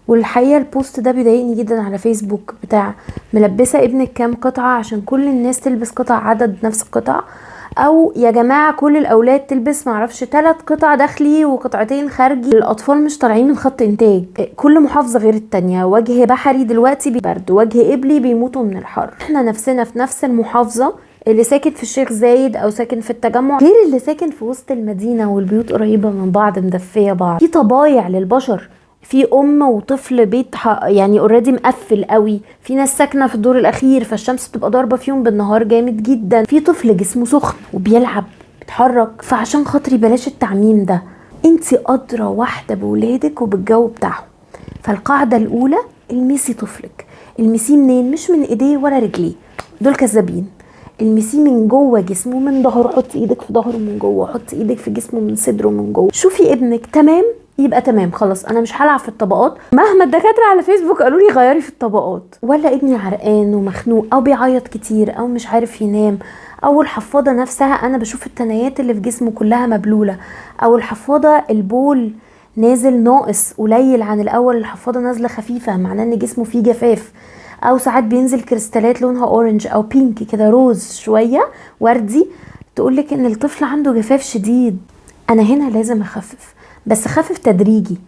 والحقيقه البوست ده بيضايقني جدا على فيسبوك، بتاع ملبسه ابنك كام قطعه عشان كل الناس تلبس قطع عدد نفس القطع، او يا جماعه كل الاولاد تلبس معرفش 3 قطع داخلي وقطعتين خارجي. الاطفال مش طالعين من خط انتاج، كل محافظه غير التانية. وجه بحري دلوقتي ببرد، وجه قبلي بيموتوا من الحر. احنا نفسنا في نفس المحافظه، اللي ساكن في الشيخ زايد او ساكن في التجمع غير اللي ساكن في وسط المدينه والبيوت قريبه من بعض مدفيه بعض. في طبايع للبشر، في ام وطفل بيت يعني اوريدي مقفل قوي، في ناس ساكنه في الدور الاخير فالشمس بتبقى ضاربه فيهم بالنهار جامد جدا، في طفل جسمه سخن وبيلعب بيتحرك. فعشان خاطري بلاش التعميم ده، انتي ادرى واحده بولادك وبالجو بتاعهم. فالقاعده الاولى، المسي طفلك. المسيه منين؟ مش من ايديه ولا رجليه، دول كذابين. المسيه من جوه جسمه، من ظهره. حطي ايدك في ظهره من جوه، حطي ايدك في جسمه من صدره من جوه. شوفي ابنك تمام يبقى تمام، خلاص انا مش هلعب في الطبقات مهما الدكاتره على فيسبوك قالوا لي غيري في الطبقات. ولا ابني عرقان ومخنوق او بيعيط كتير او مش عارف ينام، او الحفاضه نفسها انا بشوف التنايات اللي في جسمه كلها مبلوله، او الحفاضه البول نازل ناقص قليل عن الاول، الحفاضه نازله خفيفه معناه ان جسمه فيه جفاف، او ساعات بينزل كريستالات لونها اورنج او بينك كده، روز شويه وردي، تقولك ان الطفل عنده جفاف شديد. انا هنا لازم اخفف، بس خفف تدريجي.